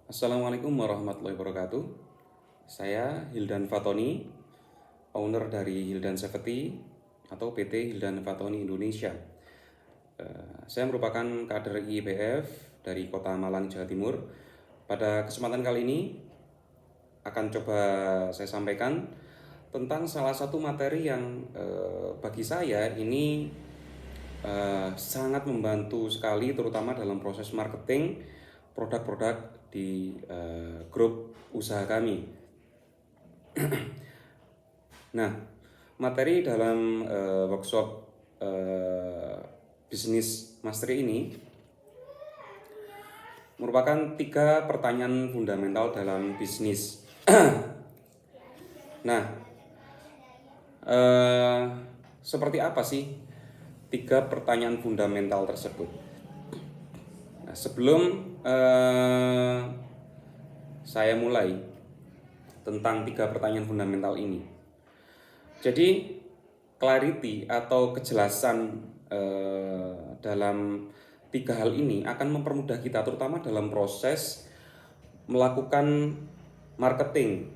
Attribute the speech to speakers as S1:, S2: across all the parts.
S1: Assalamualaikum warahmatullahi wabarakatuh. Saya Hildan Fatoni, owner dari Hildan Safety atau PT Hildan Fatoni Indonesia. Saya merupakan kader IIPF dari Kota Malang, Jawa Timur. Pada kesempatan kali ini akan coba saya sampaikan tentang salah satu materi yang bagi saya ini sangat membantu sekali, terutama dalam proses marketing produk-produk di grup usaha kami. Nah, materi dalam workshop bisnis mastery ini merupakan 3 pertanyaan fundamental dalam bisnis. Nah, seperti apa sih 3 pertanyaan fundamental tersebut? Nah, sebelum saya mulai tentang 3 pertanyaan fundamental ini, jadi clarity atau kejelasan dalam 3 hal ini akan mempermudah kita, terutama dalam proses melakukan marketing.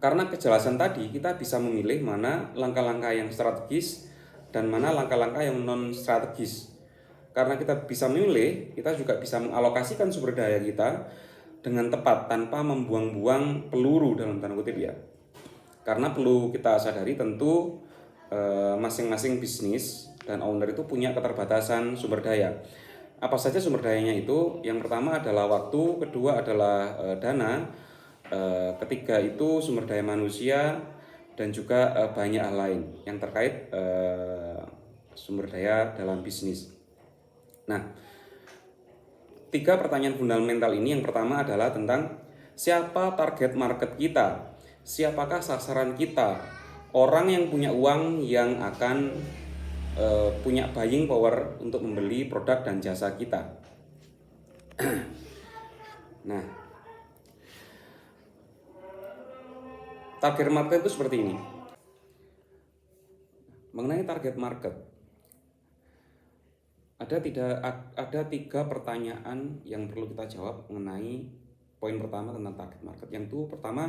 S1: Karena kejelasan tadi, kita bisa memilih mana langkah-langkah yang strategis dan mana langkah-langkah yang non strategis. Karena kita bisa memilih, kita juga bisa mengalokasikan sumber daya kita dengan tepat tanpa membuang-buang peluru dalam tanda kutip ya. Karena perlu kita sadari tentu masing-masing bisnis dan owner itu punya keterbatasan sumber daya. Apa saja sumber dayanya itu? Yang pertama adalah waktu, kedua adalah dana, ketiga itu sumber daya manusia, dan juga banyak hal lain yang terkait sumber daya dalam bisnis. Nah, 3 pertanyaan fundamental ini, yang pertama adalah tentang siapa target market kita, siapakah sasaran kita, orang yang punya uang yang akan punya buying power untuk membeli produk dan jasa kita. Nah, target market itu seperti ini. Mengenai target market, ada 3 pertanyaan yang perlu kita jawab mengenai poin pertama tentang target market. Yang itu pertama,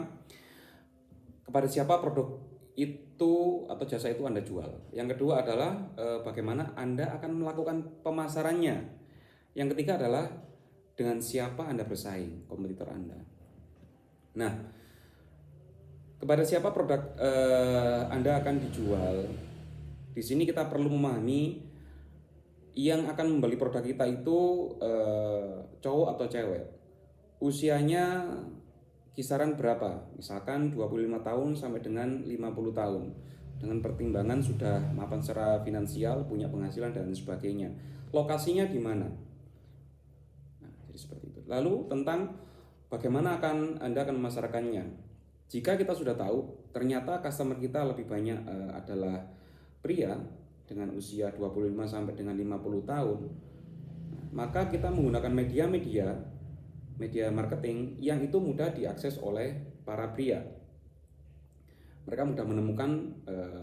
S1: kepada siapa produk itu atau jasa itu Anda jual. Yang kedua adalah bagaimana Anda akan melakukan pemasarannya. Yang ketiga adalah dengan siapa Anda bersaing, kompetitor Anda. Nah, kepada siapa produk Anda akan dijual. Di sini kita perlu memahami yang akan membeli produk kita itu cowok atau cewek. Usianya kisaran berapa? Misalkan 25 tahun sampai dengan 50 tahun. Dengan pertimbangan sudah mapan secara finansial, punya penghasilan dan sebagainya. Lokasinya di mana? Nah, jadi seperti itu. Lalu tentang bagaimana Anda akan memasarkannya. Jika kita sudah tahu ternyata customer kita lebih banyak adalah pria dengan usia 25 sampai dengan 50 tahun, maka kita menggunakan media marketing yang itu mudah diakses oleh para pria. Mereka mudah menemukan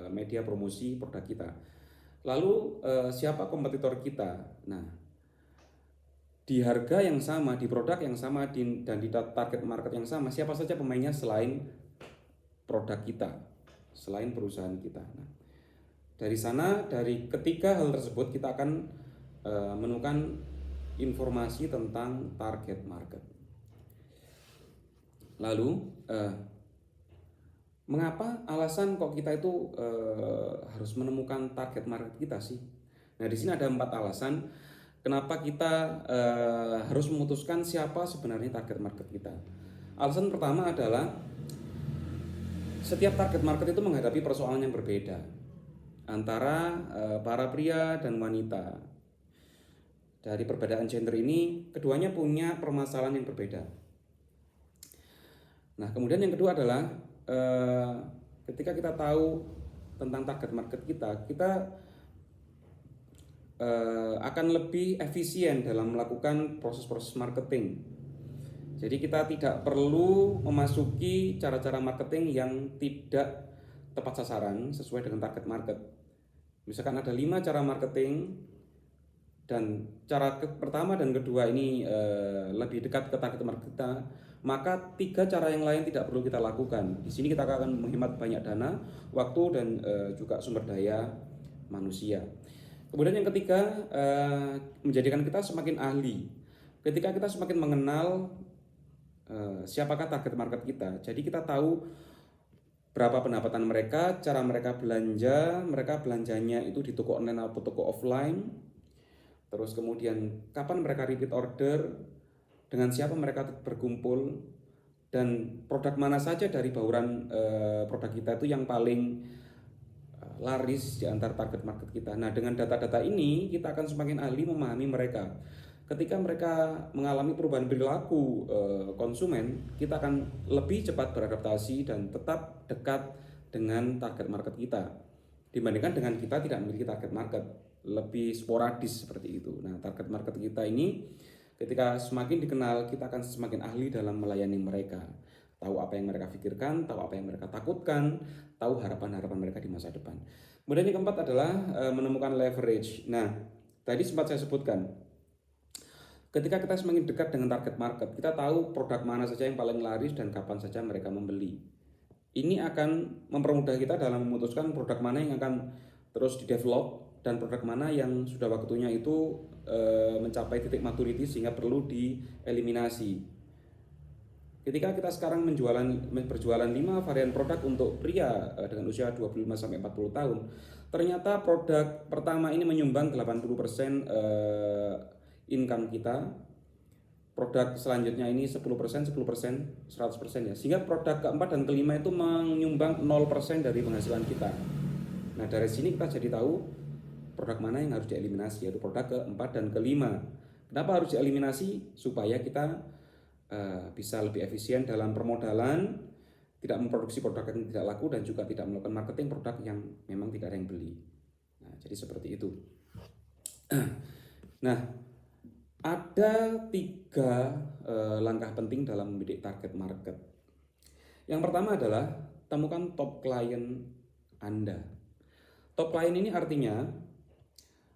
S1: media promosi produk kita. Lalu siapa kompetitor kita? Nah, di harga yang sama, di produk yang sama, dan di target market yang sama, siapa saja pemainnya selain produk kita, selain perusahaan kita. Nah, dari sana, dari ketiga hal tersebut kita akan menemukan informasi tentang target market. Lalu mengapa alasan kok kita itu harus menemukan target market kita sih? Nah, di sini ada 4 alasan kenapa kita harus memutuskan siapa sebenarnya target market kita. Alasan pertama adalah setiap target market itu menghadapi persoalan yang berbeda antara para pria dan wanita. Dari perbedaan gender ini, keduanya punya permasalahan yang berbeda. Nah, kemudian yang kedua adalah ketika kita tahu tentang target market kita akan lebih efisien dalam melakukan proses-proses marketing. Jadi kita tidak perlu memasuki cara-cara marketing yang tidak tepat sasaran sesuai dengan target market. Misalkan ada 5 cara marketing dan cara pertama dan kedua ini lebih dekat ke target market kita, maka tiga cara yang lain tidak perlu kita lakukan. Di sini kita akan menghemat banyak dana, waktu, dan juga sumber daya manusia. Kemudian yang ketiga, menjadikan kita semakin ahli. Ketika kita semakin mengenal siapakah target market kita, jadi kita tahu berapa pendapatan mereka, cara mereka belanja, mereka belanjanya itu di toko online atau toko offline. Terus kemudian kapan mereka repeat order, dengan siapa mereka berkumpul, dan produk mana saja dari bauran produk kita itu yang paling laris di antara target market kita. Nah, dengan data-data ini kita akan semakin ahli memahami mereka. Ketika mereka mengalami perubahan perilaku konsumen, kita akan lebih cepat beradaptasi dan tetap dekat dengan target market kita dibandingkan dengan kita tidak memiliki target market, lebih sporadis seperti itu. Nah, target market kita ini ketika semakin dikenal, kita akan semakin ahli dalam melayani mereka. Tahu apa yang mereka pikirkan, tahu apa yang mereka takutkan, tahu harapan-harapan mereka di masa depan. Kemudian yang keempat adalah menemukan leverage. Nah, tadi sempat saya sebutkan, ketika kita semakin dekat dengan target market, kita tahu produk mana saja yang paling laris dan kapan saja mereka membeli. Ini akan mempermudah kita dalam memutuskan produk mana yang akan terus di-develop dan produk mana yang sudah waktunya itu mencapai titik maturity sehingga perlu dieliminasi. Ketika kita sekarang berjualan 5 varian produk untuk pria dengan usia 25 sampai 40 tahun, ternyata produk pertama ini menyumbang 80% income kita. Produk selanjutnya ini 10%, 10%, 100% ya. Sehingga produk keempat dan kelima itu menyumbang 0% dari penghasilan kita. Nah, dari sini kita jadi tahu produk mana yang harus dieliminasi, yaitu produk keempat dan kelima. Kenapa harus dieliminasi? Supaya kita bisa lebih efisien dalam permodalan, tidak memproduksi produk yang tidak laku, dan juga tidak melakukan marketing produk yang memang tidak ada yang beli. Nah, jadi seperti itu. Nah, ada 3 langkah penting dalam membidik target market. Yang pertama adalah temukan top klien Anda. Top klien ini artinya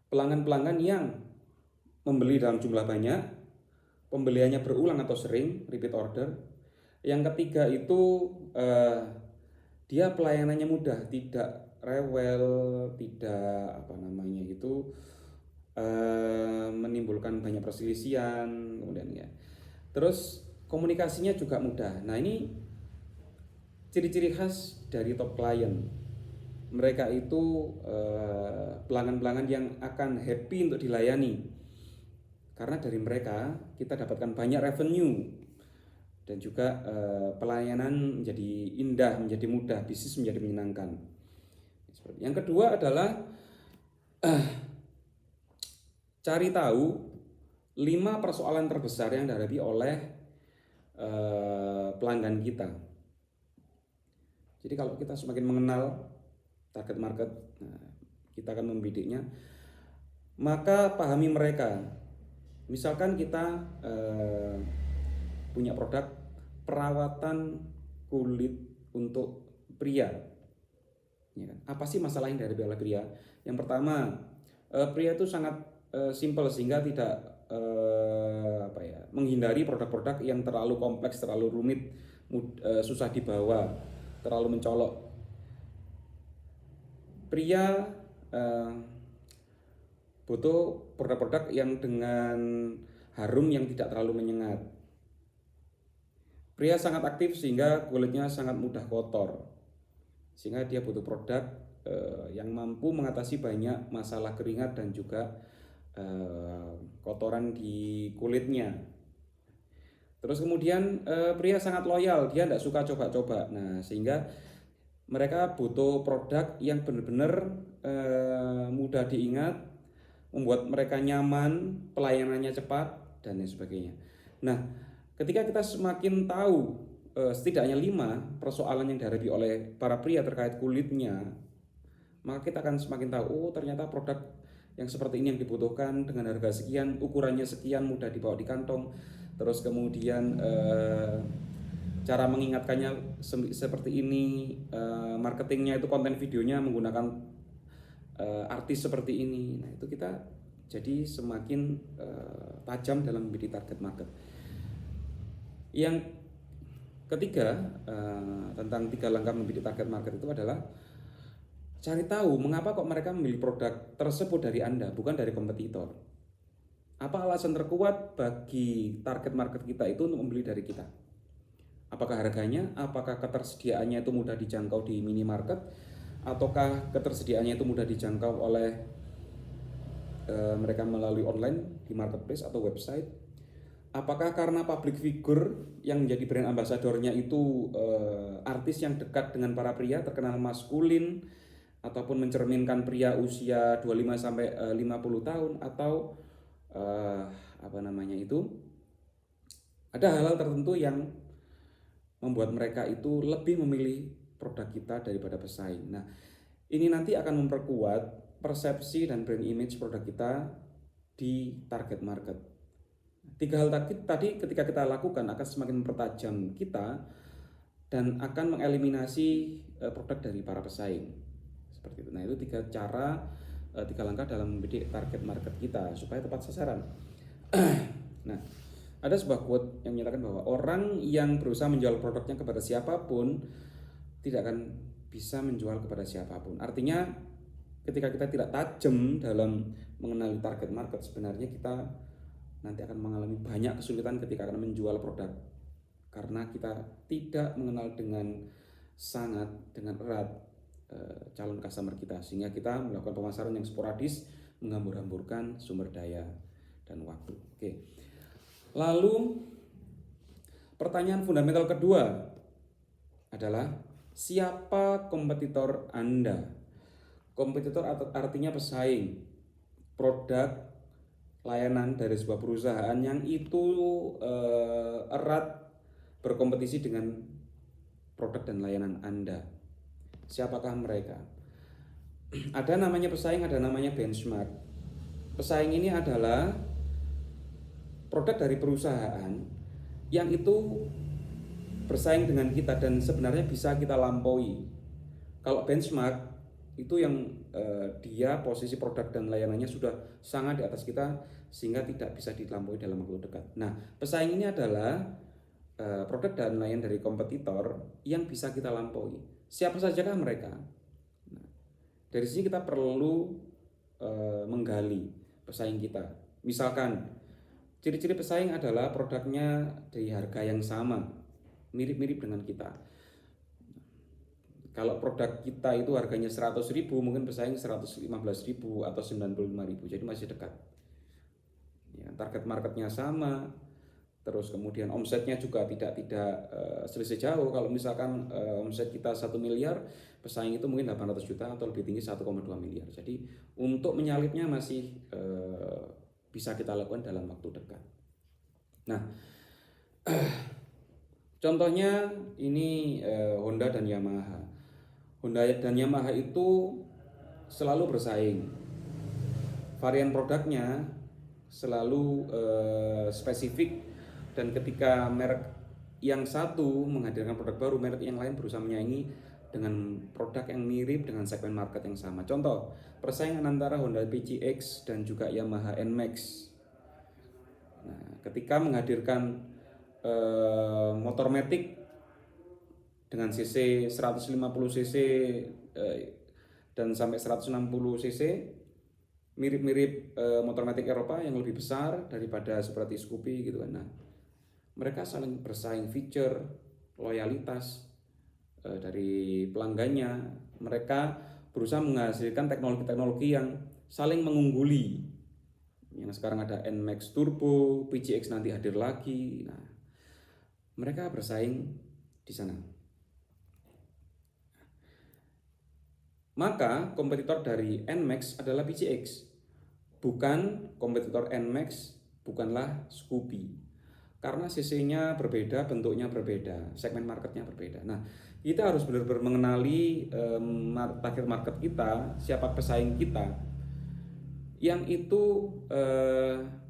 S1: pelanggan-pelanggan yang membeli dalam jumlah banyak, pembeliannya berulang atau sering, repeat order. Yang ketiga itu dia pelayanannya mudah, tidak rewel, tidak menimbulkan banyak perselisihan, kemudian ya. Terus komunikasinya juga mudah. Nah, ini ciri-ciri khas dari top client. Mereka itu pelanggan-pelanggan yang akan happy untuk dilayani. Karena dari mereka kita dapatkan banyak revenue dan juga pelayanan menjadi indah, menjadi mudah, bisnis menjadi menyenangkan. Yang kedua adalah cari tahu 5 persoalan terbesar yang dihadapi oleh pelanggan kita. Jadi kalau kita semakin mengenal target market, kita akan membidiknya, maka pahami mereka. Misalkan kita punya produk perawatan kulit untuk pria, ya kan? Apa sih masalah yang dihadapi oleh pria? Yang pertama, pria itu sangat simple sehingga tidak menghindari produk-produk yang terlalu kompleks, terlalu rumit, susah dibawa, terlalu mencolok. Pria butuh produk-produk yang dengan harum yang tidak terlalu menyengat. Pria sangat aktif sehingga kulitnya sangat mudah kotor, sehingga dia butuh produk yang mampu mengatasi banyak masalah keringat dan juga kotoran di kulitnya. Terus kemudian pria sangat loyal, dia tidak suka coba-coba. Nah, sehingga mereka butuh produk yang benar-benar mudah diingat, membuat mereka nyaman, pelayanannya cepat, dan lain sebagainya. Nah, ketika kita semakin tahu setidaknya 5 persoalan yang dihadapi oleh para pria terkait kulitnya, maka kita akan semakin tahu, ternyata produk yang seperti ini yang dibutuhkan dengan harga sekian, ukurannya sekian, mudah dibawa di kantong. Terus kemudian cara mengingatkannya seperti ini, marketingnya itu konten videonya menggunakan artis seperti ini. Nah, itu kita jadi semakin tajam dalam membidik target market. Yang ketiga, tentang 3 langkah membidik target market itu adalah cari tahu mengapa kok mereka memilih produk tersebut dari Anda, bukan dari kompetitor. Apa alasan terkuat bagi target market kita itu untuk membeli dari kita? Apakah harganya, apakah ketersediaannya itu mudah dijangkau di minimarket, ataukah ketersediaannya itu mudah dijangkau oleh mereka melalui online di marketplace atau website? Apakah karena public figure yang menjadi brand ambasadornya itu artis yang dekat dengan para pria, terkenal maskulin, ataupun mencerminkan pria usia 25 sampai 50 tahun, atau ada hal-hal tertentu yang membuat mereka itu lebih memilih produk kita daripada pesaing. Nah, ini nanti akan memperkuat persepsi dan brand image produk kita di target market. 3 hal tadi ketika kita lakukan akan semakin mempertajam kita dan akan mengeliminasi produk dari para pesaing. Seperti itu. Nah, itu 3 cara, 3 langkah dalam membidik target market kita supaya tepat sasaran. Nah, ada sebuah quote yang menyatakan bahwa orang yang berusaha menjual produknya kepada siapapun tidak akan bisa menjual kepada siapapun. Artinya ketika kita tidak tajam dalam mengenali target market, sebenarnya kita nanti akan mengalami banyak kesulitan ketika akan menjual produk, karena kita tidak mengenal dengan erat calon customer kita, sehingga kita melakukan pemasaran yang sporadis, menghambur-hamburkan sumber daya dan waktu. Oke. Lalu pertanyaan fundamental kedua adalah siapa kompetitor Anda? Kompetitor artinya pesaing, produk, layanan dari sebuah perusahaan yang itu erat berkompetisi dengan produk dan layanan Anda. Siapakah mereka? Ada namanya pesaing, ada namanya benchmark. Pesaing ini adalah produk dari perusahaan yang itu bersaing dengan kita dan sebenarnya bisa kita lampaui. Kalau benchmark itu yang dia posisi produk dan layanannya sudah sangat di atas kita sehingga tidak bisa dilampaui dalam waktu dekat. Nah, pesaing ini adalah produk dan layanan dari kompetitor yang bisa kita lampaui. Siapa sajakah mereka? Nah, dari sini kita perlu menggali pesaing kita. Misalkan ciri-ciri pesaing adalah produknya di harga yang sama, mirip-mirip dengan kita. Kalau produk kita itu harganya 100.000, mungkin pesaing 115.000 atau 95.000, jadi masih dekat. Ya, target marketnya sama, terus kemudian omsetnya juga tidak selisih jauh. Kalau misalkan omset kita 1 miliar, pesaing itu mungkin 800 juta atau lebih tinggi 1,2 miliar. Jadi untuk menyalipnya masih bisa kita lakukan dalam waktu dekat. Nah, contohnya ini Honda dan Yamaha. Honda dan Yamaha itu selalu bersaing. Varian produknya selalu spesifik, dan ketika merek yang satu menghadirkan produk baru, merek yang lain berusaha menyaingi dengan produk yang mirip dengan segmen market yang sama. Contoh, persaingan antara Honda PCX dan juga Yamaha NMAX. Nah, ketika menghadirkan motor matic dengan cc 150 cc dan sampai 160 cc, mirip-mirip motor matic Eropa yang lebih besar daripada seperti Scoopy gitu kan. Nah, mereka saling bersaing feature, loyalitas dari pelanggannya. Mereka berusaha menghasilkan teknologi-teknologi yang saling mengungguli. Yang sekarang ada NMAX Turbo, PCX nanti hadir lagi. Nah, mereka bersaing di sana. Maka kompetitor dari NMAX adalah PCX. Bukan kompetitor NMAX, bukanlah Scoopy. Karena CC-nya berbeda, bentuknya berbeda, segmen marketnya berbeda. Nah, kita harus benar-benar mengenali target market kita, siapa pesaing kita, yang itu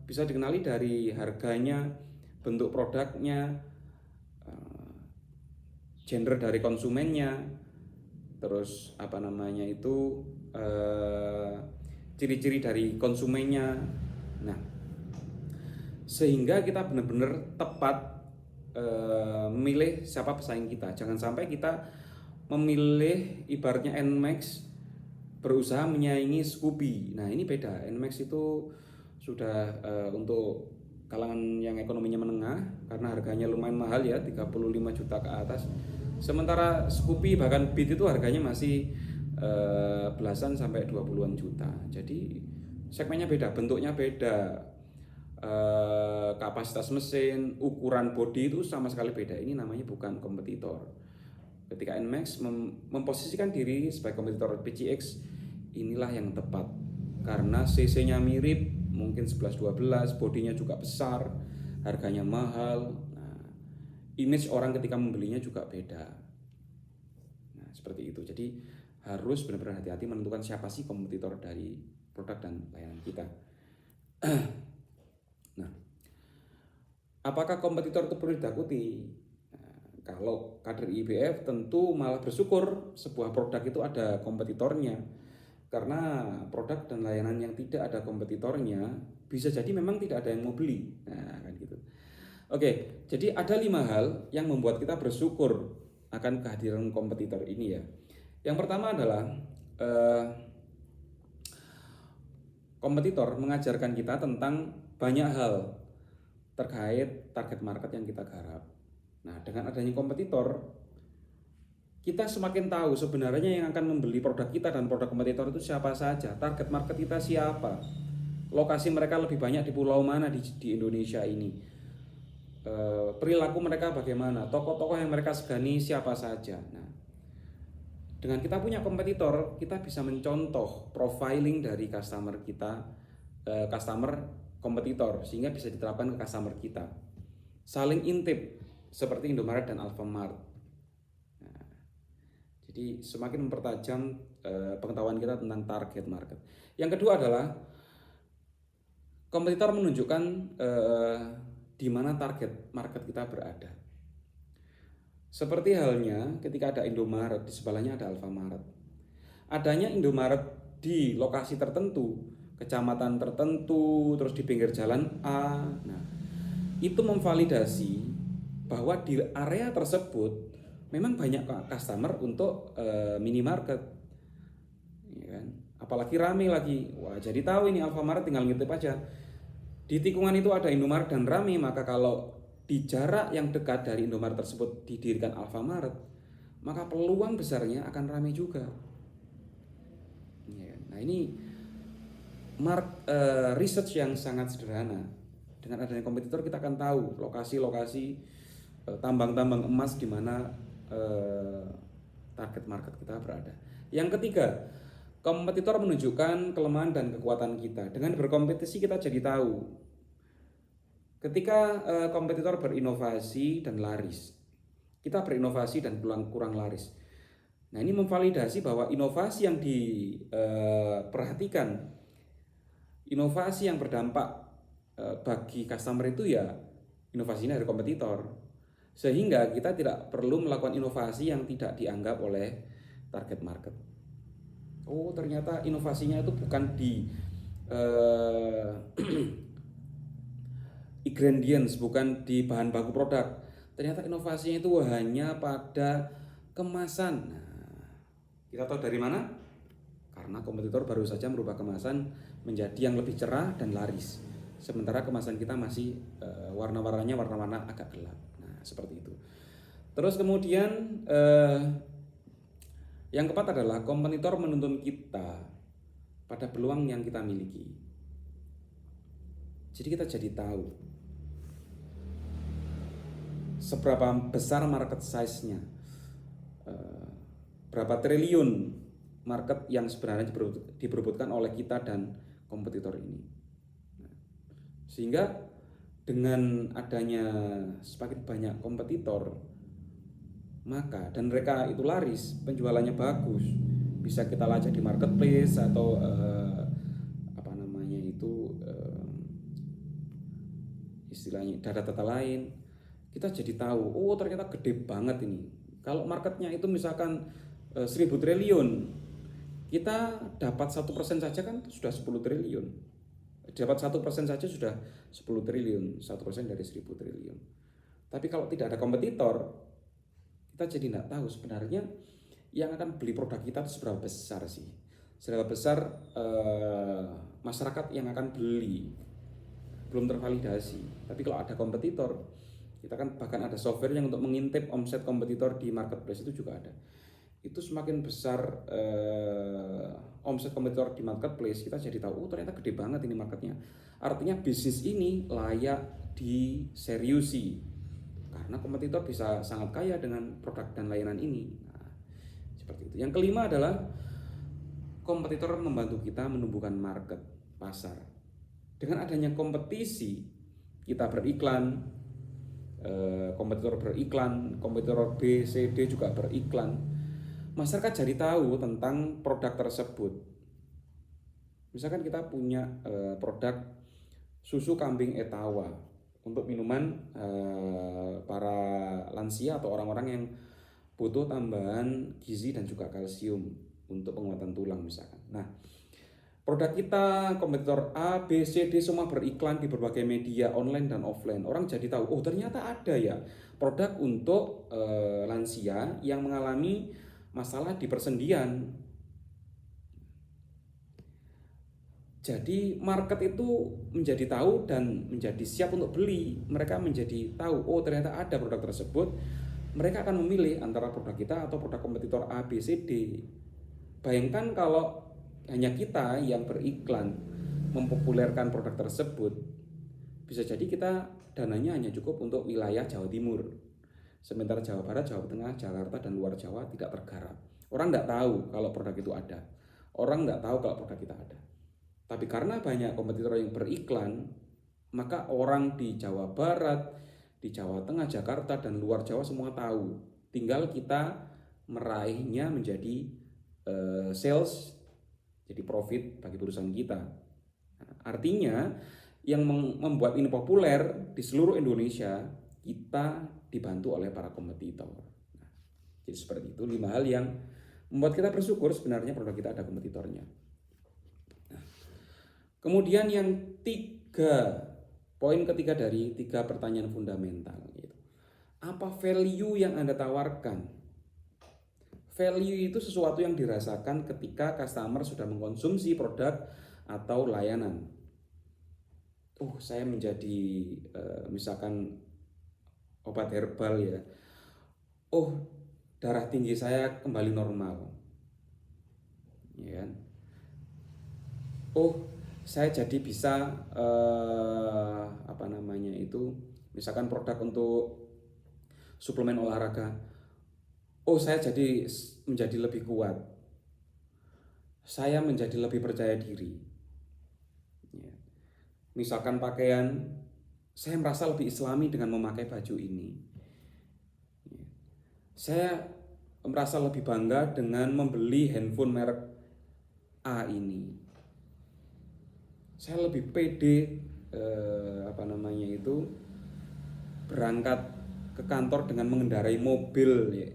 S1: bisa dikenali dari harganya, bentuk produknya, gender dari konsumennya, terus ciri-ciri dari konsumennya. Nah, sehingga kita benar-benar tepat memilih siapa pesaing kita. Jangan sampai kita memilih ibaratnya Nmax berusaha menyaingi Scoopy. Nah, ini beda. Nmax itu sudah untuk kalangan yang ekonominya menengah karena harganya lumayan mahal ya, 35 juta ke atas. Sementara Scoopy bahkan Beat itu harganya masih belasan sampai 20-an juta. Jadi segmennya beda, bentuknya beda. Kapasitas mesin, ukuran bodi itu sama sekali beda. Ini namanya bukan kompetitor. Ketika Nmax memposisikan diri sebagai kompetitor PCX, inilah yang tepat karena cc-nya mirip, mungkin 11-12, bodinya juga besar, harganya mahal. Nah, image orang ketika membelinya juga beda. Nah, seperti itu. Jadi harus benar-benar hati-hati menentukan siapa sih kompetitor dari produk dan layanan kita. Nah, apakah kompetitor itu perlu ditakuti? Kalau kader IBF tentu malah bersyukur sebuah produk itu ada kompetitornya, karena produk dan layanan yang tidak ada kompetitornya bisa jadi memang tidak ada yang mau beli. Nah, kan gitu. Oke, jadi ada 5 hal yang membuat kita bersyukur akan kehadiran kompetitor ini ya. Yang pertama adalah kompetitor mengajarkan kita tentang banyak hal terkait target market yang kita garap. Nah, dengan adanya kompetitor, kita semakin tahu sebenarnya yang akan membeli produk kita dan produk kompetitor itu siapa saja, target market kita siapa, lokasi mereka lebih banyak di pulau mana di Indonesia ini, perilaku mereka bagaimana, tokoh-tokoh yang mereka segani siapa saja. Nah, dengan kita punya kompetitor, kita bisa mencontoh profiling dari customer kita, customer kompetitor, sehingga bisa diterapkan ke customer kita. Saling intip seperti Indomaret dan Alfamart. Nah, jadi semakin mempertajam pengetahuan kita tentang target market. Yang kedua adalah kompetitor menunjukkan di mana target market kita berada. Seperti halnya ketika ada Indomaret, di sebelahnya ada Alfamart. Adanya Indomaret di lokasi tertentu, kecamatan tertentu, terus di pinggir jalan A. Nah, itu memvalidasi bahwa di area tersebut memang banyak customer untuk minimarket, ya kan? Apalagi rame lagi. Wah, jadi tahu ini Alfamart tinggal ngintip aja. Di tikungan itu ada Indomaret dan rame, maka kalau di jarak yang dekat dari Indomaret tersebut didirikan Alfamart, maka peluang besarnya akan ramai juga. Nah, ini research yang sangat sederhana. Dengan adanya kompetitor kita akan tahu lokasi-lokasi tambang-tambang emas di mana target market kita berada. Yang ketiga, kompetitor menunjukkan kelemahan dan kekuatan kita. Dengan berkompetisi kita jadi tahu ketika kompetitor berinovasi dan laris, kita berinovasi dan kurang laris. Nah, ini memvalidasi bahwa inovasi yang diperhatikan, inovasi yang berdampak bagi customer itu ya inovasinya dari kompetitor. Sehingga kita tidak perlu melakukan inovasi yang tidak dianggap oleh target market. Oh, ternyata inovasinya itu bukan di ingredients, bukan di bahan baku produk. Ternyata inovasinya itu hanya pada kemasan. Nah, kita tahu dari mana? Karena kompetitor baru saja merubah kemasan menjadi yang lebih cerah dan laris. Sementara kemasan kita masih warna-warnanya warna-warna agak gelap. Nah, seperti itu. Terus kemudian yang keempat adalah kompetitor menuntun kita pada peluang yang kita miliki. Jadi kita jadi tahu seberapa besar market size-nya, berapa triliun market yang sebenarnya diperebutkan oleh kita dan kompetitor ini. Sehingga dengan adanya semakin banyak kompetitor, maka dan mereka itu laris, penjualannya bagus, bisa kita lacak di marketplace atau istilahnya data-data lain, kita jadi tahu, oh ternyata gede banget ini. Kalau marketnya itu misalkan 1000 triliun, Kita dapat 1% saja kan sudah 10 triliun. Dapat 1% saja sudah 10 triliun, 1% dari 1000 triliun. Tapi kalau tidak ada kompetitor, kita jadi tidak tahu sebenarnya yang akan beli produk kita itu seberapa besar sih. Seberapa besar masyarakat yang akan beli, belum tervalidasi. Tapi kalau ada kompetitor, kita kan bahkan ada software yang untuk mengintip omset kompetitor di marketplace itu juga ada. Itu semakin besar omset kompetitor di marketplace, kita jadi tahu, oh ternyata gede banget ini marketnya. Artinya bisnis ini layak diseriusi karena kompetitor bisa sangat kaya dengan produk dan layanan ini. Nah, seperti itu. Yang kelima adalah kompetitor membantu kita menumbuhkan market, pasar. Dengan adanya kompetisi, kita beriklan, kompetitor beriklan, kompetitor B, C, D juga beriklan. Masyarakat jadi tahu tentang produk tersebut. Misalkan kita punya produk susu kambing Etawa untuk minuman para lansia atau orang-orang yang butuh tambahan gizi dan juga kalsium untuk penguatan tulang misalkan. Nah, produk kita, kompetitor A, B, C, D semua beriklan di berbagai media online dan offline. Orang jadi tahu, oh ternyata ada ya produk untuk lansia yang mengalami masalah di persendian. Jadi market itu menjadi tahu dan menjadi siap untuk beli. Mereka menjadi tahu, oh ternyata ada produk tersebut. Mereka akan memilih antara produk kita atau produk kompetitor A, B, C, D. Bayangkan kalau hanya kita yang beriklan mempopulerkan produk tersebut, bisa jadi kita dananya hanya cukup untuk wilayah Jawa Timur. Sementara Jawa Barat, Jawa Tengah, Jakarta, dan luar Jawa tidak tergarap. Orang tidak tahu kalau produk itu ada. Orang tidak tahu kalau produk kita ada. Tapi karena banyak kompetitor yang beriklan, maka orang di Jawa Barat, di Jawa Tengah, Jakarta, dan luar Jawa semua tahu. Tinggal kita meraihnya menjadi sales, jadi profit bagi perusahaan kita. Nah, artinya yang membuat ini populer di seluruh Indonesia, kita dibantu oleh para kompetitor. Nah, jadi seperti itu 5 hal yang membuat kita bersyukur sebenarnya produk kita ada kompetitornya. Nah, kemudian yang poin ketiga dari 3 pertanyaan fundamental, gitu. Apa value yang Anda tawarkan? Value itu sesuatu yang dirasakan ketika customer sudah mengkonsumsi produk atau layanan. Saya menjadi misalkan obat herbal ya. Darah tinggi saya kembali normal. Ya kan? Saya jadi bisa misalkan produk untuk suplemen olahraga. Saya jadi menjadi lebih kuat. Saya menjadi lebih percaya diri. Ya. Misalkan pakaian, saya merasa lebih islami dengan memakai baju ini. Ya. Saya merasa lebih bangga dengan membeli handphone merek A ini. Saya lebih pede berangkat ke kantor dengan mengendarai mobil ya,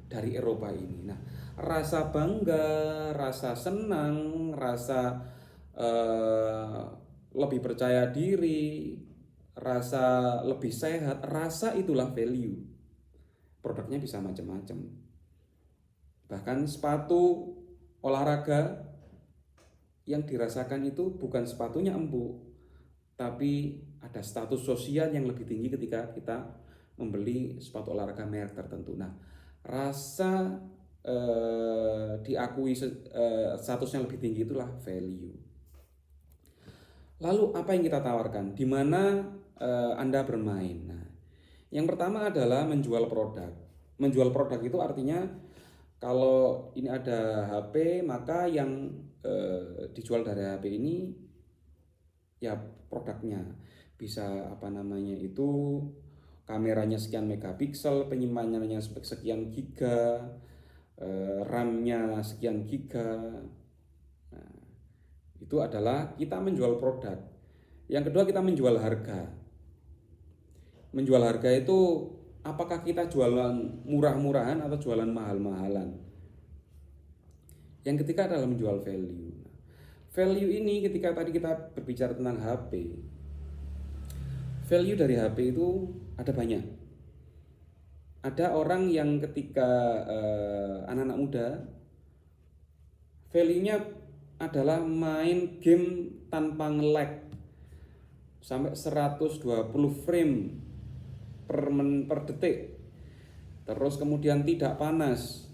S1: dari Eropa ini. Nah, rasa bangga, rasa senang, rasa lebih percaya diri, rasa lebih sehat, rasa itulah value. Produknya bisa macam-macam. Bahkan sepatu olahraga yang dirasakan itu bukan sepatunya empuk, tapi ada status sosial yang lebih tinggi ketika kita membeli sepatu olahraga merek tertentu. Nah, rasa diakui statusnya lebih tinggi itulah value. Lalu apa yang kita tawarkan? Di mana Anda bermain? Nah, yang pertama adalah menjual produk. Menjual produk itu artinya kalau ini ada HP, maka yang dijual dari HP ini ya produknya. Bisa kameranya sekian megapiksel, penyimpanannya sekian giga, RAM-nya sekian giga. Nah, itu adalah kita menjual produk. Yang kedua, kita menjual harga. Menjual harga itu apakah kita jualan murah-murahan atau jualan mahal-mahalan? Yang ketiga adalah menjual value. Value ini ketika tadi kita berbicara tentang HP, value dari HP itu ada banyak. Ada orang yang ketika anak-anak muda, value-nya adalah main game tanpa nge-lag sampai 120 frame per detik. Terus kemudian tidak panas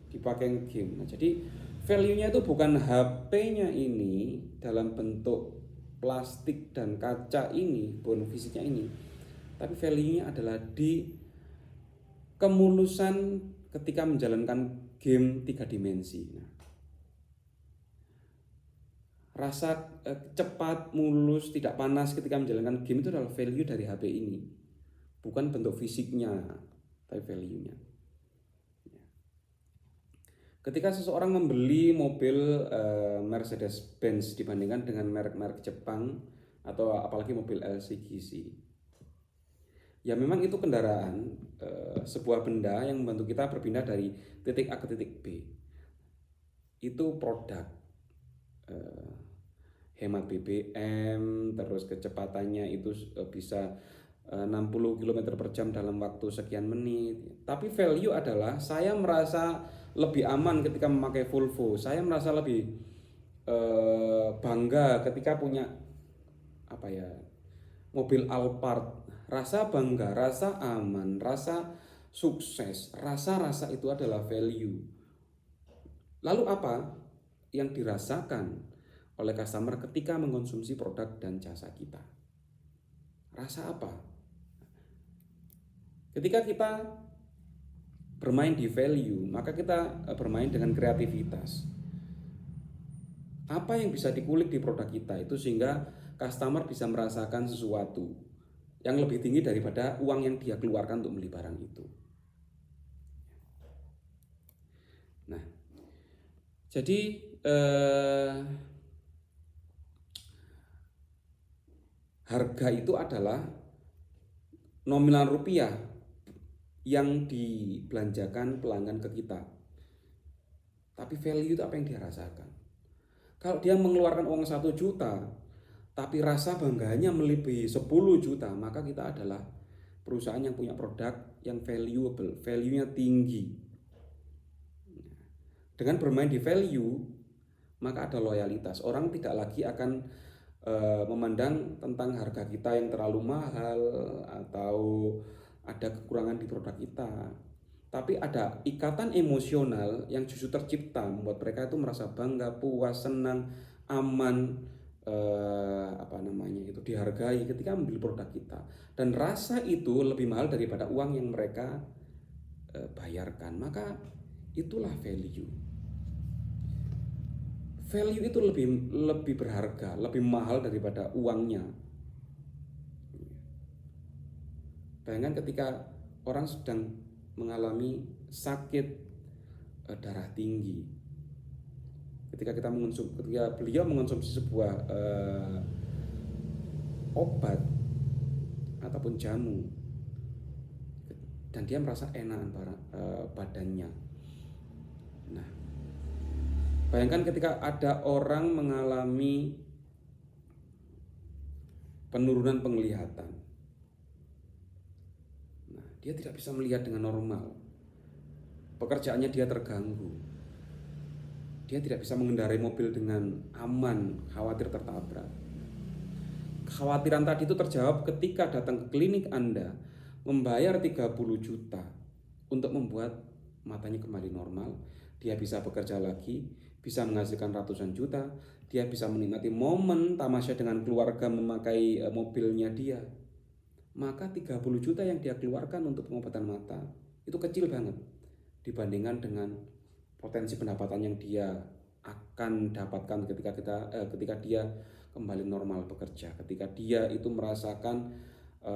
S1: dipakai game. Nah, jadi value-nya itu bukan HP-nya ini dalam bentuk plastik dan kaca ini, bone fisiknya ini, tapi value-nya adalah di kemulusan ketika menjalankan game 3 dimensi. Nah, rasa cepat, mulus, tidak panas ketika menjalankan game itu adalah value dari HP ini, bukan bentuk fisiknya, tapi value-nya. Ketika seseorang membeli mobil Mercedes-Benz dibandingkan dengan merek-merek Jepang atau apalagi mobil LCGC, ya memang itu kendaraan, sebuah benda yang membantu kita berpindah dari titik A ke titik B. Itu produk, hemat BBM, terus kecepatannya itu bisa 60 km per jam dalam waktu sekian menit. Tapi value adalah saya merasa lebih aman ketika memakai Volvo. Saya merasa lebih bangga ketika punya mobil Alphard. Rasa bangga, rasa aman, rasa sukses, rasa itu adalah value. Lalu apa yang dirasakan oleh customer ketika mengkonsumsi produk dan jasa kita? Rasa apa? Ketika kita bermain di value, maka kita bermain dengan kreativitas. Apa yang bisa dikulik di produk kita itu sehingga customer bisa merasakan sesuatu yang lebih tinggi daripada uang yang dia keluarkan untuk beli barang itu. Nah, jadi harga itu adalah nominal rupiah yang dibelanjakan pelanggan ke kita. Tapi value itu apa yang dia rasakan. Kalau dia mengeluarkan uang 1 juta, tapi rasa bangganya melebihi 10 juta, maka kita adalah perusahaan yang punya produk yang valuable, value-nya tinggi. Dengan bermain di value, maka ada loyalitas. Orang tidak lagi akan memandang tentang harga kita yang terlalu mahal atau ada kekurangan di produk kita, tapi ada ikatan emosional yang justru tercipta membuat mereka itu merasa bangga, puas, senang, aman, dihargai ketika membeli produk kita, dan rasa itu lebih mahal daripada uang yang mereka bayarkan. Maka itulah value. Value itu lebih berharga, lebih mahal daripada uangnya. Bayangkan ketika orang sedang mengalami sakit darah tinggi, ketika beliau mengonsumsi sebuah obat ataupun jamu, dan dia merasa enak badannya. Nah, bayangkan ketika ada orang mengalami penurunan penglihatan. Nah, dia tidak bisa melihat dengan normal. Pekerjaannya dia terganggu. Dia tidak bisa mengendarai mobil dengan aman, khawatir tertabrak. Kekhawatiran tadi itu terjawab ketika datang ke klinik Anda, membayar 30 juta untuk membuat matanya kembali normal. Dia bisa bekerja lagi, bisa menghasilkan ratusan juta, dia bisa menikmati momen tamasya dengan keluarga memakai mobilnya dia. Maka 30 juta yang dia keluarkan untuk pengobatan mata itu kecil banget dibandingkan dengan potensi pendapatan yang dia akan dapatkan ketika dia kembali normal bekerja, ketika dia itu merasakan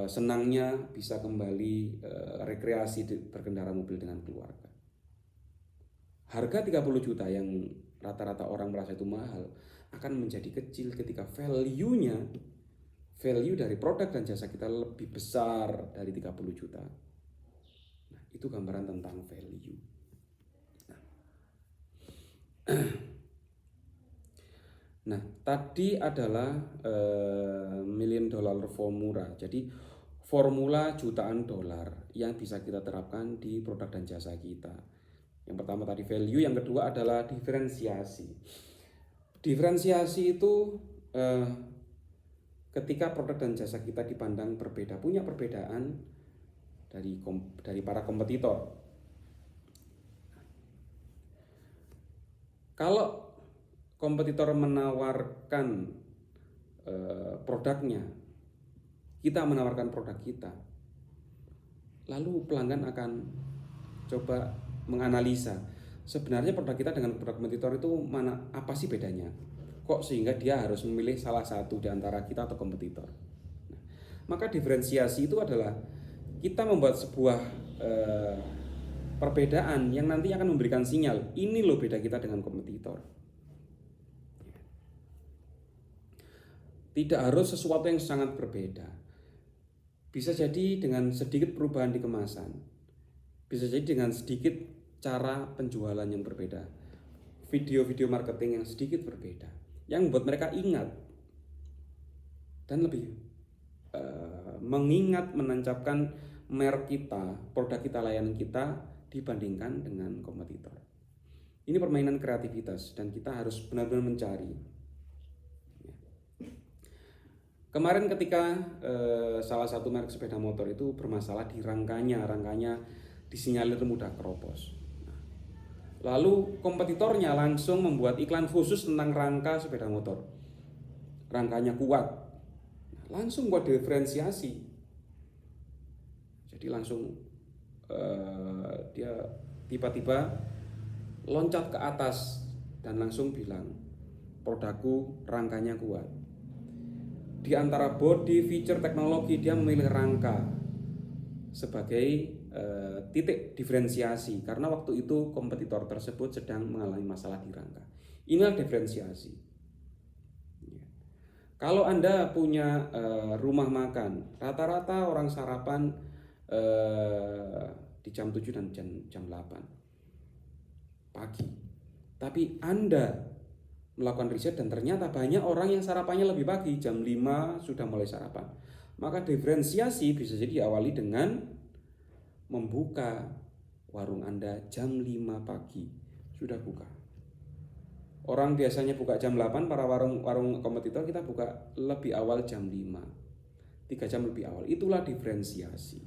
S1: senangnya bisa kembali rekreasi berkendara mobil dengan keluarga. Harga 30 juta yang rata-rata orang merasa itu mahal akan menjadi kecil ketika value dari produk dan jasa kita lebih besar dari 30 juta. Nah, itu gambaran tentang value. Nah, Nah, tadi adalah million dollar formula. Jadi formula jutaan dolar yang bisa kita terapkan di produk dan jasa kita. Yang pertama tadi value, yang kedua adalah diferensiasi. Diferensiasi itu ketika produk dan jasa kita dipandang berbeda, punya perbedaan dari para kompetitor. Kalau kompetitor menawarkan produknya, kita menawarkan produk kita, lalu pelanggan akan coba menganalisa sebenarnya produk kita dengan produk kompetitor itu apa sih bedanya, kok sehingga dia harus memilih salah satu di antara kita atau kompetitor. Nah, maka diferensiasi itu adalah kita membuat sebuah perbedaan yang nanti akan memberikan sinyal, ini loh beda kita dengan kompetitor. Tidak harus sesuatu yang sangat berbeda. Bisa jadi dengan sedikit perubahan di kemasan. Bisa jadi dengan sedikit cara penjualan yang berbeda. Video-video marketing yang sedikit berbeda. Yang membuat mereka ingat dan lebih mengingat, menancapkan merek kita, produk kita, layanan kita dibandingkan dengan kompetitor. Ini permainan kreativitas dan kita harus benar-benar mencari. Kemarin ketika salah satu merek sepeda motor itu bermasalah di rangkanya disinyalir mudah keropos. Lalu kompetitornya langsung membuat iklan khusus tentang rangka sepeda motor. Rangkanya kuat, langsung buat diferensiasi. Jadi langsung dia tiba-tiba loncat ke atas dan langsung bilang, produkku rangkanya kuat. Di antara body, feature, teknologi, dia memilih rangka sebagai titik diferensiasi karena waktu itu kompetitor tersebut sedang mengalami masalah di rangka. Inilah diferensiasi. Kalau Anda punya rumah makan, rata-rata orang sarapan di jam 7 dan jam 8 pagi. Tapi Anda melakukan riset dan ternyata banyak orang yang sarapannya lebih pagi, jam 5 sudah mulai sarapan. Maka diferensiasi bisa jadi diawali dengan membuka warung Anda jam 5 pagi sudah buka. Orang biasanya buka jam 8, para warung kompetitor kita buka lebih awal jam 5, 3 jam lebih awal. Itulah diferensiasi.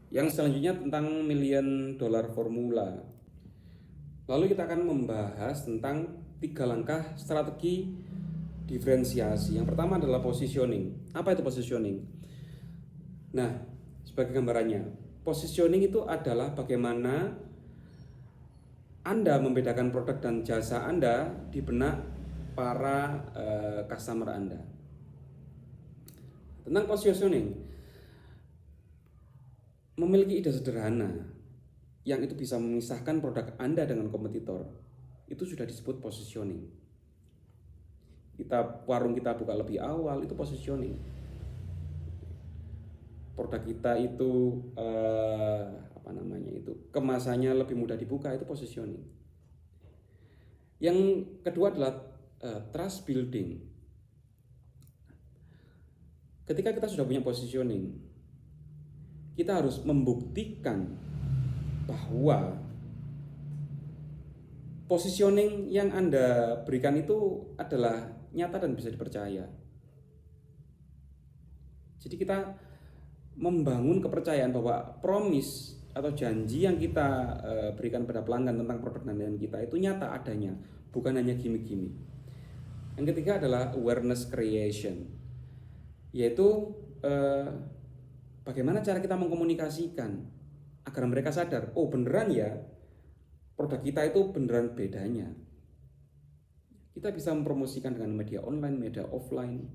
S1: Yang selanjutnya tentang million dollar formula. Lalu kita akan membahas tentang 3 langkah strategi diferensiasi. Yang pertama adalah positioning. Apa itu positioning? Nah, sebagai gambarannya, positioning itu adalah bagaimana Anda membedakan produk dan jasa Anda di benak para customer Anda. Tentang positioning, memiliki ide sederhana yang itu bisa memisahkan produk Anda dengan kompetitor, itu sudah disebut positioning. Warung kita buka lebih awal, itu positioning. Produk kita itu kemasannya lebih mudah dibuka, itu positioning. Yang kedua adalah trust building. Ketika kita sudah punya positioning, kita harus membuktikan bahwa positioning yang Anda berikan itu adalah nyata dan bisa dipercaya. Jadi kita membangun kepercayaan bahwa promise atau janji yang kita berikan pada pelanggan tentang produk dan layanan kita itu nyata adanya, bukan hanya gimmick-gimmick. Yang ketiga adalah awareness creation, yaitu bagaimana cara kita mengkomunikasikan agar mereka sadar, oh beneran ya produk kita itu beneran bedanya. Kita bisa mempromosikan dengan media online, media offline,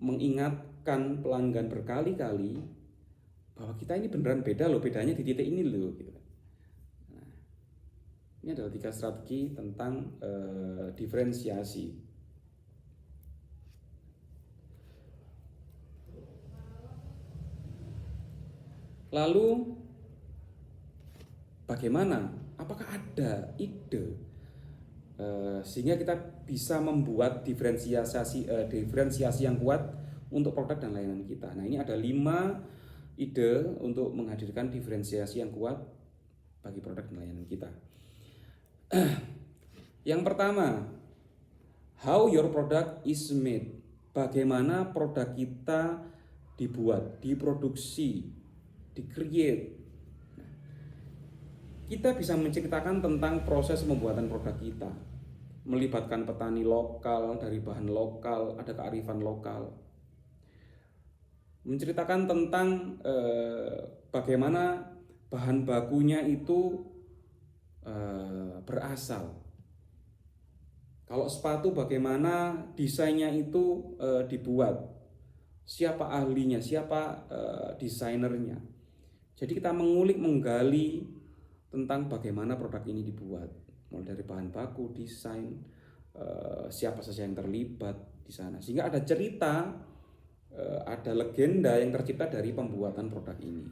S1: mengingatkan pelanggan berkali-kali bahwa kita ini beneran beda loh, bedanya di titik ini loh gitu. Nah, ini adalah 3 strategi tentang diferensiasi. Lalu bagaimana, apakah ada ide sehingga kita bisa membuat diferensiasi yang kuat untuk produk dan layanan kita. Nah, ini ada 5 ide untuk menghadirkan diferensiasi yang kuat bagi produk dan layanan kita. Yang pertama, how your product is made. Bagaimana produk kita dibuat, diproduksi, di-create. Kita bisa menceritakan tentang proses pembuatan produk kita, melibatkan petani lokal, dari bahan lokal, ada kearifan lokal. Menceritakan tentang bagaimana bahan bakunya itu berasal. Kalau sepatu bagaimana desainnya itu dibuat, siapa ahlinya, siapa desainernya. Jadi kita mengulik, menggali tentang bagaimana produk ini dibuat, mulai dari bahan baku, desain, siapa saja yang terlibat di sana, sehingga ada cerita, ada legenda yang tercipta dari pembuatan produk ini.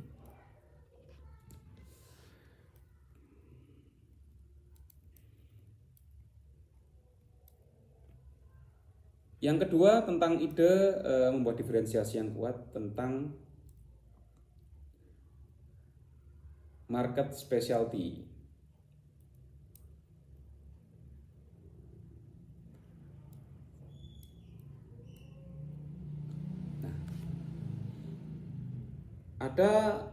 S1: Yang kedua, tentang ide membuat diferensiasi yang kuat tentang market specialty. Nah, ada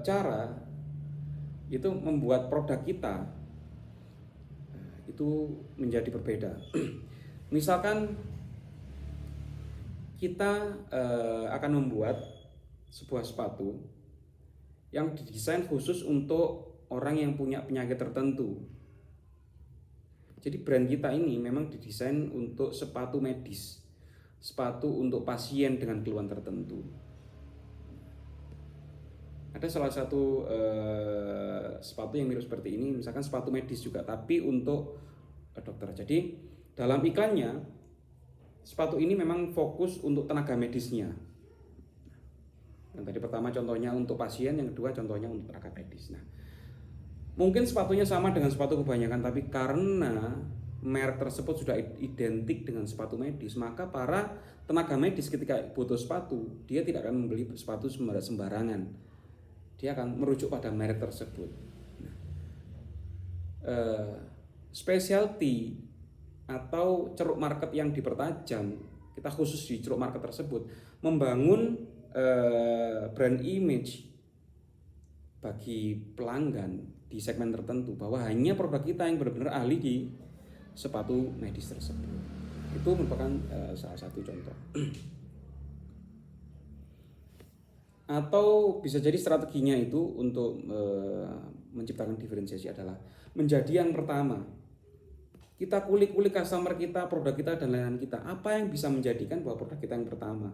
S1: cara itu membuat produk kita itu menjadi berbeda. Misalkan kita akan membuat sebuah sepatu yang didesain khusus untuk orang yang punya penyakit tertentu. Jadi brand kita ini memang didesain untuk sepatu medis, sepatu untuk pasien dengan keluhan tertentu. Ada salah satu sepatu yang mirip seperti ini, misalkan sepatu medis juga, tapi untuk dokter. Jadi dalam iklannya, sepatu ini memang fokus untuk tenaga medisnya. Yang tadi pertama contohnya untuk pasien, yang kedua contohnya untuk tenaga medis. Nah, mungkin sepatunya sama dengan sepatu kebanyakan, tapi karena merek tersebut sudah identik dengan sepatu medis, maka para tenaga medis ketika butuh sepatu, dia tidak akan membeli sepatu sembarangan. Dia akan merujuk pada merek tersebut. Nah, specialty atau ceruk market yang dipertajam, kita khusus di ceruk market tersebut, membangun brand image bagi pelanggan di segmen tertentu, bahwa hanya produk kita yang benar-benar ahli di sepatu medis tersebut. Itu merupakan salah satu contoh. Atau bisa jadi strateginya itu untuk menciptakan diferensiasi adalah menjadi yang pertama. Kita kulik-kulik customer kita, produk kita, dan layanan kita. Apa yang bisa menjadikan bahwa produk kita yang pertama?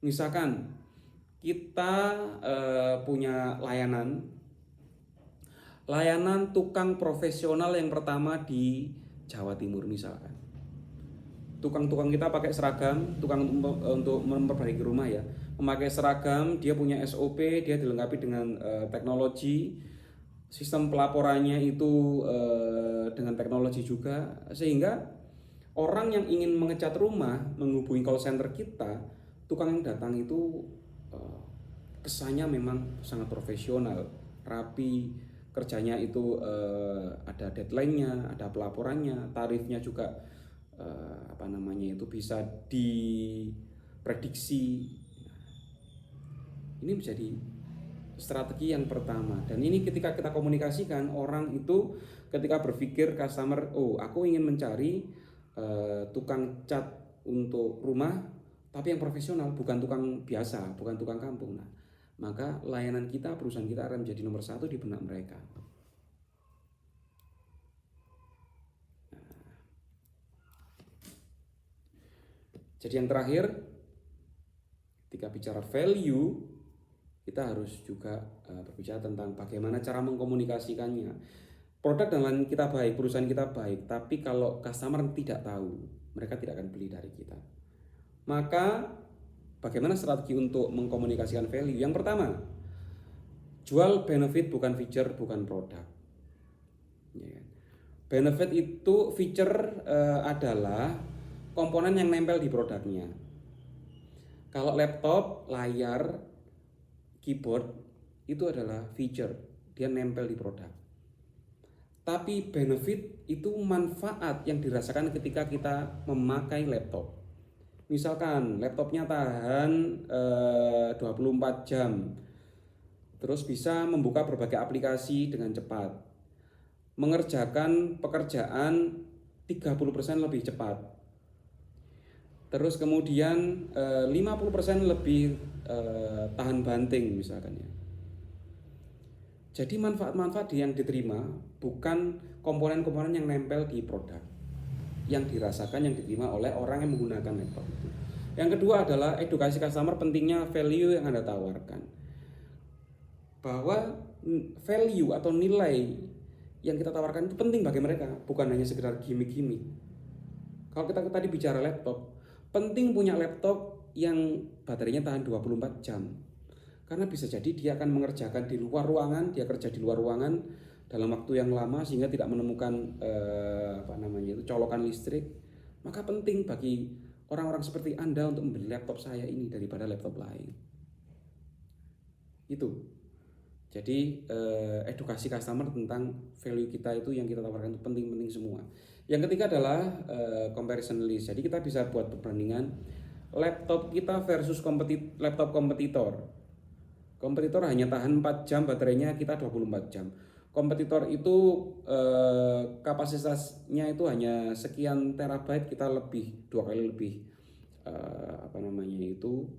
S1: Misalkan kita punya layanan tukang profesional yang pertama di Jawa Timur misalkan. Tukang-tukang kita pakai seragam, tukang untuk memperbaiki rumah ya, memakai seragam, dia punya SOP, dia dilengkapi dengan teknologi. Sistem pelaporannya itu dengan teknologi juga, sehingga orang yang ingin mengecat rumah menghubungi call center kita, tukang yang datang itu kesannya memang sangat profesional, rapi, kerjanya itu ada deadline-nya, ada pelaporannya, tarifnya juga itu bisa diprediksi. Ini menjadi strategi yang pertama, dan ini ketika kita komunikasikan, orang itu ketika berpikir customer, oh aku ingin mencari tukang cat untuk rumah tapi yang profesional, bukan tukang biasa, bukan tukang kampung. Nah, maka layanan kita, perusahaan kita akan menjadi nomor 1 di benak mereka. Jadi yang terakhir, ketika bicara value, kita harus juga berbicara tentang bagaimana cara mengkomunikasikannya. Produk dan layanan kita baik, perusahaan kita baik, tapi kalau customer tidak tahu, mereka tidak akan beli dari kita. Maka bagaimana strategi untuk mengkomunikasikan value? Yang pertama, Jual benefit bukan feature, bukan produk. Ya kan? Benefit itu feature adalah komponen yang nempel di produknya. Kalau laptop, layar, keyboard itu adalah feature, dia nempel di produk. Tapi benefit itu manfaat yang dirasakan ketika kita memakai laptop. Misalkan laptopnya tahan 24 jam, terus bisa membuka berbagai aplikasi dengan cepat, mengerjakan pekerjaan 30% lebih cepat, terus kemudian 50% lebih tahan banting misalkan ya. Jadi manfaat-manfaat yang diterima bukan komponen-komponen yang nempel di produk, yang dirasakan, yang diterima oleh orang yang menggunakan laptop itu. Yang kedua adalah edukasi customer, pentingnya value yang Anda tawarkan. Bahwa value atau nilai yang kita tawarkan itu penting bagi mereka, bukan hanya sekedar gimmick-gimmick. Kalau kita tadi bicara laptop, penting punya laptop yang baterainya tahan 24 jam. Karena bisa jadi dia akan mengerjakan di luar ruangan, dia kerja di luar ruangan dalam waktu yang lama sehingga tidak menemukan colokan listrik. Maka penting bagi orang-orang seperti Anda untuk membeli laptop saya ini daripada laptop lain. Itu. Jadi edukasi customer tentang value kita itu yang kita tawarkan itu penting-penting semua. Yang ketiga adalah comparison list. Jadi kita bisa buat perbandingan laptop kita versus laptop kompetitor. Kompetitor hanya tahan 4 jam, baterainya kita 24 jam. Kompetitor itu kapasitasnya itu hanya sekian terabyte, kita lebih 2 kali lebih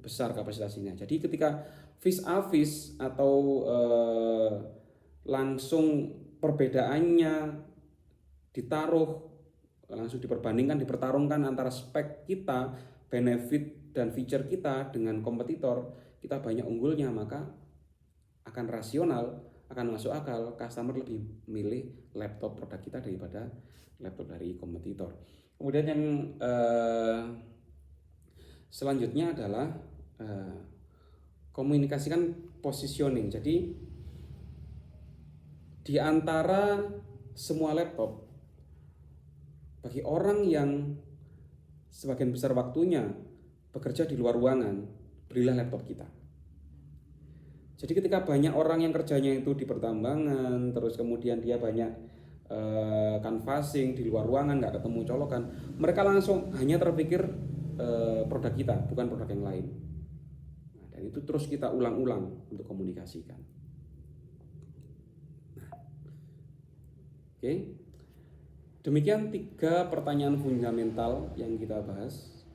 S1: besar kapasitasnya. Jadi ketika face to face atau langsung perbedaannya ditaruh, langsung diperbandingkan, dipertarungkan antara spek kita, benefit dan feature kita dengan kompetitor, kita banyak unggulnya, maka akan rasional, akan masuk akal customer lebih milih laptop produk kita daripada laptop dari kompetitor. Kemudian yang selanjutnya adalah komunikasikan positioning. Jadi di antara semua laptop, bagi orang yang sebagian besar waktunya bekerja di luar ruangan, belilah laptop kita. Jadi ketika banyak orang yang kerjanya itu di pertambangan, terus kemudian dia banyak canvassing di luar ruangan, nggak ketemu colokan, mereka langsung hanya terpikir produk kita, bukan produk yang lain. Nah, dan itu terus kita ulang-ulang untuk komunikasikan. Nah, oke. Demikian 3 pertanyaan fundamental yang kita bahas.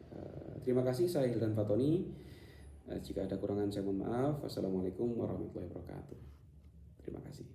S1: Terima kasih, saya Hildan Fatoni. Jika ada kurangan saya mohon maaf. Wassalamualaikum warahmatullahi wabarakatuh. Terima kasih.